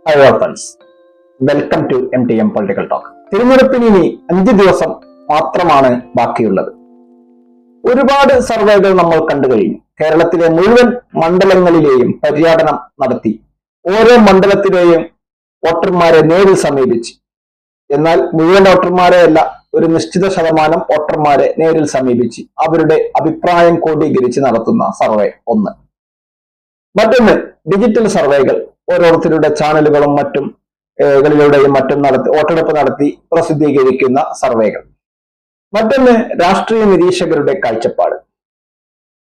Hello friends, welcome to MTM political talk. തിരഞ്ഞെടുപ്പിന് ഇനി 5 ദിവസം മാത്രമാണ് ബാക്കിയുള്ളത്. ഒരുപാട് സർവേകൾ നമ്മൾ കണ്ടു കഴിഞ്ഞു. കേരളത്തിലെ മുഴുവൻ മണ്ഡലങ്ങളിലെയും പര്യടനം നടത്തി ഓരോ മണ്ഡലത്തിലെയും വോട്ടർമാരെ നേരിൽ സമീപിച്ച്, എന്നാൽ മുഴുവൻ വോട്ടർമാരെ അല്ല, ഒരു നിശ്ചിത ശതമാനം വോട്ടർമാരെ നേരിൽ സമീപിച്ച് അവരുടെ അഭിപ്രായം ക്രോഡീകരിച്ച് നടത്തുന്ന സർവേ ഒന്ന്. മറ്റൊന്ന് ഡിജിറ്റൽ സർവേകൾ, ഓരോരുത്തരുടെ ചാനലുകളും മറ്റും മറ്റും വോട്ടെടുപ്പ് നടത്തി പ്രസിദ്ധീകരിക്കുന്ന സർവേകൾ. മറ്റൊന്ന് രാഷ്ട്രീയ നിരീക്ഷകരുടെ കാഴ്ചപ്പാട്.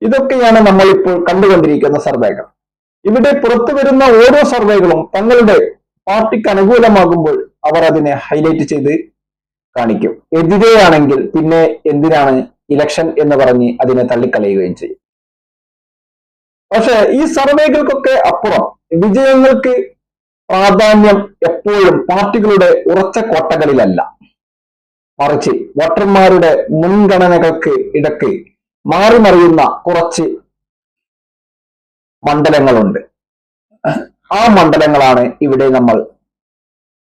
ഇതൊക്കെയാണ് നമ്മൾ ഇപ്പോൾ കണ്ടുകൊണ്ടിരിക്കുന്ന സർവേകൾ. ഇവിടെ പുറത്തു വരുന്ന ഓരോ സർവേകളും തങ്ങളുടെ പാർട്ടിക്ക് അനുകൂലമാകുമ്പോൾ അവർ അതിനെ ഹൈലൈറ്റ് ചെയ്ത് കാണിക്കും. എതിരെയാണെങ്കിൽ പിന്നെ എന്തിനാണ് ഇലക്ഷൻ എന്ന് പറഞ്ഞ് അതിനെ തള്ളിക്കളയുകയും ചെയ്യും. പക്ഷെ ഈ സർവേകൾക്കൊക്കെ അപ്പുറം വിജയങ്ങൾക്ക് പ്രാധാന്യം എപ്പോഴും പാർട്ടികളുടെ ഉറച്ച കോട്ടകളിലല്ല, മറിച്ച് വോട്ടർമാരുടെ മുൻഗണനകൾക്ക് ഇടയ്ക്ക് മാറിമറിയുന്ന കുറച്ച് മണ്ഡലങ്ങളുണ്ട്. ആ മണ്ഡലങ്ങളാണ് ഇവിടെ നമ്മൾ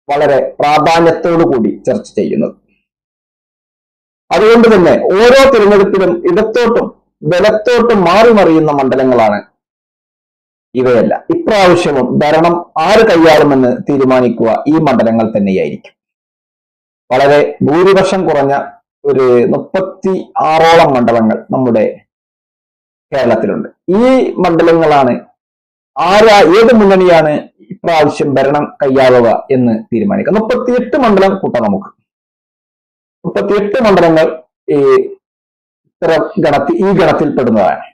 വളരെ പ്രാധാന്യത്തോടു കൂടി ചർച്ച ചെയ്യുന്നത്. അതുകൊണ്ട് തന്നെ ഓരോ തിരഞ്ഞെടുപ്പിലും ഇടത്തോട്ടും ബലത്തോട്ടും മാറിമറിയുന്ന മണ്ഡലങ്ങളാണ് ഇവയല്ല. ഇപ്രാവശ്യവും ഭരണം ആര് കൈയാളുമെന്ന് തീരുമാനിക്കുക ഈ മണ്ഡലങ്ങൾ തന്നെയായിരിക്കും. വളരെ ഭൂരിപക്ഷം കുറഞ്ഞ ഒരു 36ഓളം മണ്ഡലങ്ങൾ നമ്മുടെ കേരളത്തിലുണ്ട്. ഈ മണ്ഡലങ്ങളാണ് ഏത് മുന്നണിയാണ് ഇപ്രാവശ്യം ഭരണം കൈയാളുക എന്ന് തീരുമാനിക്കുക. 38 മണ്ഡലം കൂട്ടാം നമുക്ക്. 38 മണ്ഡലങ്ങൾ ഈ ഗണത്തിൽ പെടുന്നതാണ്.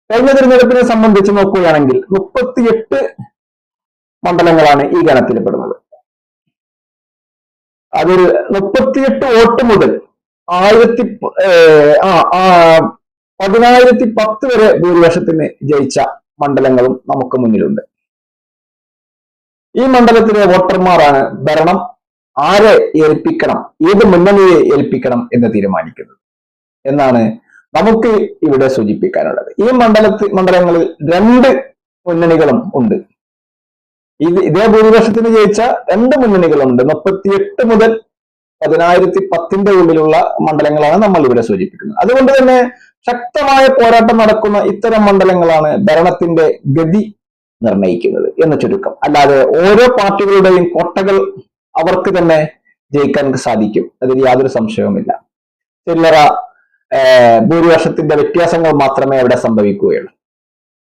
കഴിഞ്ഞ തിരഞ്ഞെടുപ്പിനെ സംബന്ധിച്ച് നോക്കുകയാണെങ്കിൽ 38 മണ്ഡലങ്ങളാണ് ഈ ഗണത്തിൽ പെടുന്നത്. അതിൽ 38 വോട്ട് മുതൽ 10,010 വരെ ഭൂരിപക്ഷത്തിന് ജയിച്ച മണ്ഡലങ്ങളും നമുക്ക് മുന്നിലുണ്ട്. ഈ മണ്ഡലത്തിലെ വോട്ടർമാരാണ് ഭരണം ആരെ ഏൽപ്പിക്കണം, ഏത് മുന്നണിയെ ഏൽപ്പിക്കണം എന്ന് തീരുമാനിക്കുന്നത് എന്നാണ് നമുക്ക് ഇവിടെ സൂചിപ്പിക്കാനുള്ളത്. ഈ മണ്ഡലങ്ങളിൽ 2 മുന്നണികളും ഉണ്ട്. ഇതേ ഭൂരിപക്ഷത്തിന് ജയിച്ച 2 മുന്നണികളുണ്ട്. 38 മുതൽ 10,010 ഉള്ളിലുള്ള മണ്ഡലങ്ങളാണ് നമ്മൾ ഇവിടെ സൂചിപ്പിക്കുന്നത്. അതുകൊണ്ട് തന്നെ ശക്തമായ പോരാട്ടം നടക്കുന്ന ഇത്തരം മണ്ഡലങ്ങളാണ് ഭരണത്തിന്റെ ഗതി നിർണയിക്കുന്നത് എന്ന് ചുരുക്കം. അല്ലാതെ ഓരോ പാർട്ടികളുടെയും കോട്ടകൾ അവർക്ക് തന്നെ ജയിക്കാൻ സാധിക്കും, അതിൽ യാതൊരു സംശയവുമില്ല. ചില്ലറ ഭൂരിപക്ഷത്തിന്റെ വ്യത്യാസങ്ങൾ മാത്രമേ അവിടെ സംഭവിക്കുകയുള്ളൂ.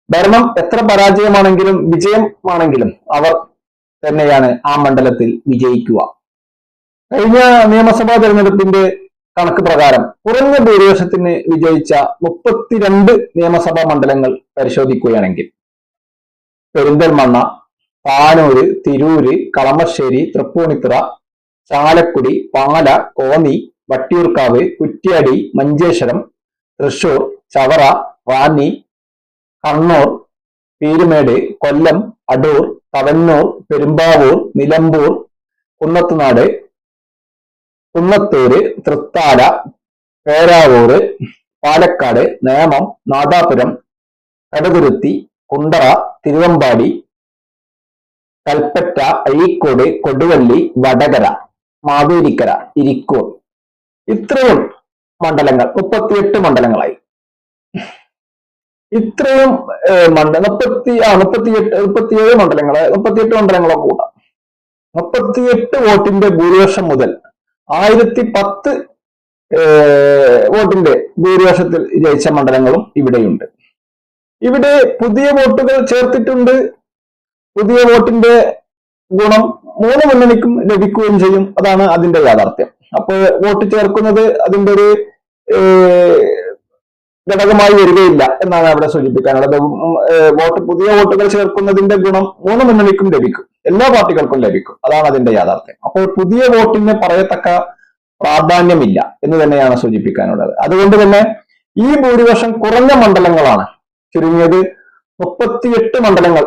ഭരണം എത്ര പരാജയമാണെങ്കിലും വിജയമാണെങ്കിലും അവർ തന്നെയാണ് ആ മണ്ഡലത്തിൽ വിജയിക്കുക. കഴിഞ്ഞ നിയമസഭാ തെരഞ്ഞെടുപ്പിന്റെ കണക്ക് പ്രകാരം കുറഞ്ഞ ഭൂരിപക്ഷത്തിന് വിജയിച്ച 32 നിയമസഭാ മണ്ഡലങ്ങൾ പരിശോധിക്കുകയാണെങ്കിൽ പെരിന്തൽമണ്ണ, പാനൂര്, തിരൂര്, കളമശ്ശേരി, തൃപ്പൂണിത്തുറ, ചാലക്കുടി, പാല, കോന്നി, വട്ടിയൂർക്കാവ്, കുറ്റ്യാടി, മഞ്ചേശ്വരം, തൃശൂർ, ചവറ, റാന്നി, കണ്ണൂർ, പീരുമേട്, കൊല്ലം, അടൂർ, തവന്നൂർ, പെരുമ്പാവൂർ, നിലമ്പൂർ, കുന്നത്തുനാട്, കുന്നത്തൂര്, തൃത്താല, പേരാവൂര്, പാലക്കാട്, നേമം, നാദാപുരം, കടുതുരുത്തി, കുണ്ടറ, തിരുവമ്പാടി, കൽപ്പറ്റ, അഴീക്കോട്, കൊടുവള്ളി, വടകര, മാവേലിക്കര, ഇരിക്കൂർ, ഇത്രയും മണ്ഡലങ്ങൾ 38 മണ്ഡലങ്ങളായി. ഇത്രയും 37 മണ്ഡലങ്ങളെ കൂടാം. 38 വോട്ടിന്റെ ഭൂരിപക്ഷം മുതൽ 1010 വോട്ടിന്റെ ഭൂരിപക്ഷത്തിൽ ജയിച്ച മണ്ഡലങ്ങളും ഇവിടെയുണ്ട്. ഇവിടെ പുതിയ വോട്ടുകൾ ചേർത്തിട്ടുണ്ട്. പുതിയ വോട്ടിന്റെ ഗുണം 3 മുന്നണിക്കും ലഭിക്കുകയും ചെയ്യും. അതാണ് അതിന്റെ യാഥാർത്ഥ്യം. അപ്പോൾ വോട്ട് ചേർക്കുന്നത് അതിന്റെ ഒരു ഘടകമായി വരികയില്ല എന്നാണ് അവിടെ സൂചിപ്പിക്കാനുള്ളത്. പുതിയ വോട്ടുകൾ ചേർക്കുന്നതിന്റെ ഗുണം 3 മുന്നണിക്കും ലഭിക്കും, എല്ലാ പാർട്ടികൾക്കും ലഭിക്കും. അതാണ് അതിന്റെ യാഥാർത്ഥ്യം. അപ്പോൾ പുതിയ വോട്ടിന് പറയത്തക്ക പ്രാധാന്യമില്ല എന്ന് തന്നെയാണ് സൂചിപ്പിക്കാനുള്ളത്. അതുകൊണ്ട് തന്നെ ഈ ഭൂരിപക്ഷം കുറഞ്ഞ മണ്ഡലങ്ങളാണ്, ചുരുങ്ങിയത് 38 മണ്ഡലങ്ങൾ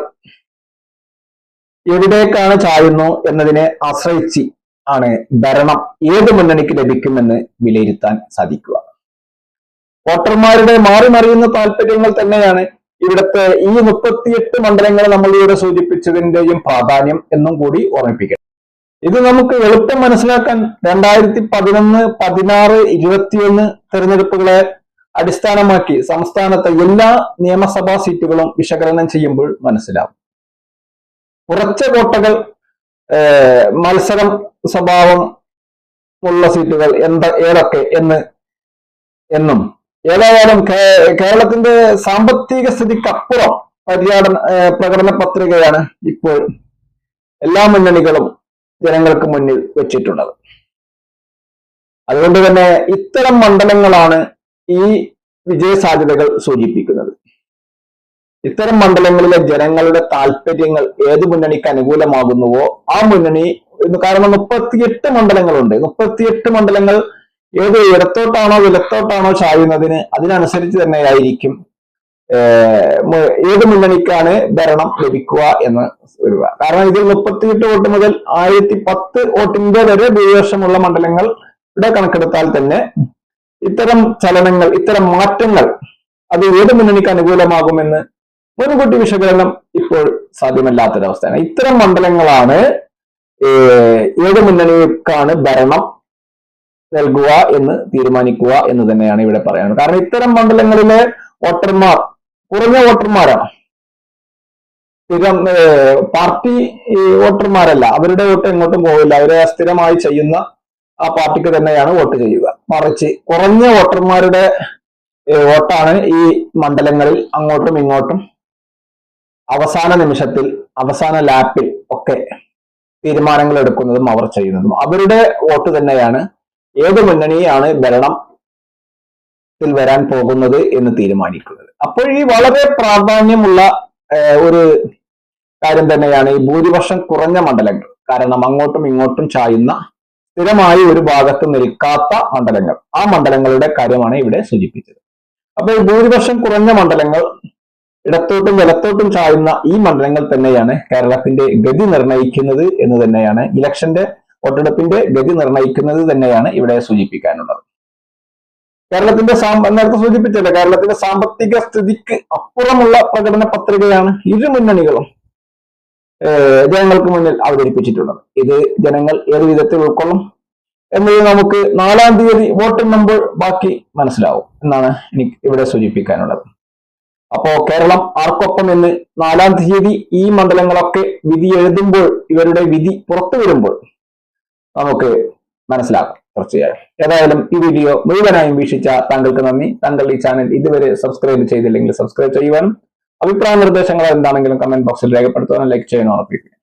എവിടേക്കാണ് ചായുന്നു എന്നതിനെ ആശ്രയിച്ച് ആണ് ഭരണം ഏത് മുന്നണിക്ക് ലഭിക്കുമെന്ന് വിലയിരുത്താൻ സാധിക്കുക. വോട്ടർമാരുടെ മാറിമറിയുന്ന താല്പര്യങ്ങൾ തന്നെയാണ് ഇവിടുത്തെ ഈ 38 മണ്ഡലങ്ങൾ നമ്മളിവിടെ സൂചിപ്പിച്ചതിന്റെയും പ്രാധാന്യം എന്നും കൂടി ഓർമ്മിപ്പിക്കണം. ഇത് നമുക്ക് എളുപ്പം മനസ്സിലാക്കാൻ 2011, 16, 21 തെരഞ്ഞെടുപ്പുകളെ അടിസ്ഥാനമാക്കി സംസ്ഥാനത്തെ എല്ലാ നിയമസഭാ സീറ്റുകളും വിശകലനം ചെയ്യുമ്പോൾ മനസ്സിലാവും. കുറച്ച് കോട്ടകൾ മത്സരം സ്വഭാവം ഉള്ള സീറ്റുകൾ ഏതൊക്കെ എന്നും ഏതായാലും കേരളത്തിന്റെ സാമ്പത്തിക സ്ഥിതിക്കപ്പുറം പ്രകടന പത്രികയാണ് ഇപ്പോൾ എല്ലാ മുന്നണികളും ജനങ്ങൾക്ക് മുന്നിൽ വെച്ചിട്ടുള്ളത്. അതുകൊണ്ട് തന്നെ ഇത്തരം മണ്ഡലങ്ങളാണ് ഈ വിജയ സാധ്യതകൾ സൂചിപ്പിക്കുന്നത്. ഇത്തരം മണ്ഡലങ്ങളിലെ ജനങ്ങളുടെ താല്പര്യങ്ങൾ ഏത് മുന്നണിക്ക് അനുകൂലമാകുന്നുവോ ആ മുന്നണി, കാരണം 38 മണ്ഡലങ്ങളുണ്ട്. 38 മണ്ഡലങ്ങൾ ഏത് ഇടത്തോട്ടാണോ വിലത്തോട്ടാണോ ചായുന്നതിന് അതിനനുസരിച്ച് തന്നെയായിരിക്കും ഏത് മുന്നണിക്കാണ് ഭരണം ലഭിക്കുക എന്ന് വരിക. കാരണം ഇതിൽ 38 വോട്ട് മുതൽ 1010 വോട്ടിന്റെ വരെ ഭൂരിപക്ഷമുള്ള മണ്ഡലങ്ങളുടെ കണക്കെടുത്താൽ തന്നെ ഇത്തരം ചലനങ്ങൾ, ഇത്തരം മാറ്റങ്ങൾ അത് ഏത് മുന്നണിക്ക് അനുകൂലമാകുമെന്ന് മുൻകൂട്ടി വിശകലനം ഇപ്പോൾ സാധ്യമല്ലാത്തൊരവസ്ഥയാണ്. ഇത്തരം മണ്ഡലങ്ങളാണ് ഏത് മുന്നണിക്കാണ് ഭരണം നൽകുക എന്ന് തീരുമാനിക്കുക എന്ന് തന്നെയാണ് ഇവിടെ പറയുന്നത്. കാരണം ഇത്തരം മണ്ഡലങ്ങളിലെ വോട്ടർമാർ കുറഞ്ഞ വോട്ടർമാരാണ്. സ്ഥിരം പാർട്ടി വോട്ടർമാരല്ല, അവരുടെ വോട്ട് എങ്ങോട്ടും പോവില്ല. അവരെ സ്ഥിരമായി ചെയ്യുന്ന ആ പാർട്ടിക്ക് തന്നെയാണ് വോട്ട് ചെയ്യുക. മറിച്ച് കുറഞ്ഞ വോട്ടർമാരുടെ വോട്ടാണ് ഈ മണ്ഡലങ്ങളിൽ അങ്ങോട്ടും ഇങ്ങോട്ടും അവസാന നിമിഷത്തിൽ, അവസാന ലാപ്പിൽ ഒക്കെ തീരുമാനങ്ങൾ എടുക്കുന്നതും അവർ ചെയ്യുന്നതും. അവരുടെ വോട്ട് തന്നെയാണ് ഏത് മുന്നണിയാണ് ഭരണത്തിൽ വരാൻ പോകുന്നത് എന്ന് തീരുമാനിക്കുന്നത്. അപ്പോൾ ഈ വളരെ പ്രാധാന്യമുള്ള ഒരു കാര്യം തന്നെയാണ് ഈ ഭൂരിപക്ഷം കുറഞ്ഞ മണ്ഡലങ്ങൾ. കാരണം അങ്ങോട്ടും ഇങ്ങോട്ടും ചായുന്ന, സ്ഥിരമായി ഒരു ഭാഗത്ത് നിൽക്കാത്ത മണ്ഡലങ്ങൾ, ആ മണ്ഡലങ്ങളുടെ കാര്യമാണ് ഇവിടെ സൂചിപ്പിച്ചത്. അപ്പോൾ ഈ ഭൂരിപക്ഷം കുറഞ്ഞ മണ്ഡലങ്ങൾ, ഇടത്തോട്ടും വലത്തോട്ടും ചായുന്ന ഈ മണ്ഡലങ്ങൾ തന്നെയാണ് കേരളത്തിന്റെ ഗതി നിർണ്ണയിക്കുന്നത് എന്ന് തന്നെയാണ്, ഇലക്ഷന്റെ വോട്ടെടുപ്പിന്റെ ഗതി നിർണ്ണയിക്കുന്നത് തന്നെയാണ് ഇവിടെ സൂചിപ്പിക്കാനുള്ളത്. കേരളത്തിന്റെ നേരത്തെ സൂചിപ്പിച്ചല്ലോ, കേരളത്തിന്റെ സാമ്പത്തിക സ്ഥിതിക്ക് അപ്പുറമുള്ള പ്രകടന പത്രികയാണ് ഇരു മുന്നണികളും ജനങ്ങൾക്ക് മുന്നിൽ അവതരിപ്പിച്ചിട്ടുള്ളത്. ഇത് ജനങ്ങൾ ഏത് വിധത്തിൽ ഉൾക്കൊള്ളും എന്നത് നമുക്ക് 4-ാം തീയതി വോട്ടെണ്ണുമ്പോൾ ബാക്കി മനസ്സിലാവും എന്നാണ് എനിക്ക് ഇവിടെ സൂചിപ്പിക്കാനുള്ളത്. അപ്പോ കേരളം ആർക്കൊപ്പം എന്ന് 4-ാം തീയതി ഈ മണ്ഡലങ്ങളൊക്കെ വിധി എഴുതുമ്പോൾ, ഇവരുടെ വിധി പുറത്തു വരുമ്പോൾ നമുക്ക് മനസ്സിലാക്കും തീർച്ചയായും. ഏതായാലും ഈ വീഡിയോ മുഴുവനായും വീക്ഷിച്ച താങ്കൾക്ക് നന്ദി. താങ്കൾ ഈ ചാനൽ ഇതുവരെ സബ്സ്ക്രൈബ് ചെയ്തില്ലെങ്കിൽ സബ്സ്ക്രൈബ് ചെയ്യുവാനും അഭിപ്രായ നിർദ്ദേശങ്ങൾ എന്താണെങ്കിലും കമന്റ് ബോക്സിൽ രേഖപ്പെടുത്തുവാനും ലൈക്ക് ചെയ്യാനും ഉറപ്പിക്കുക.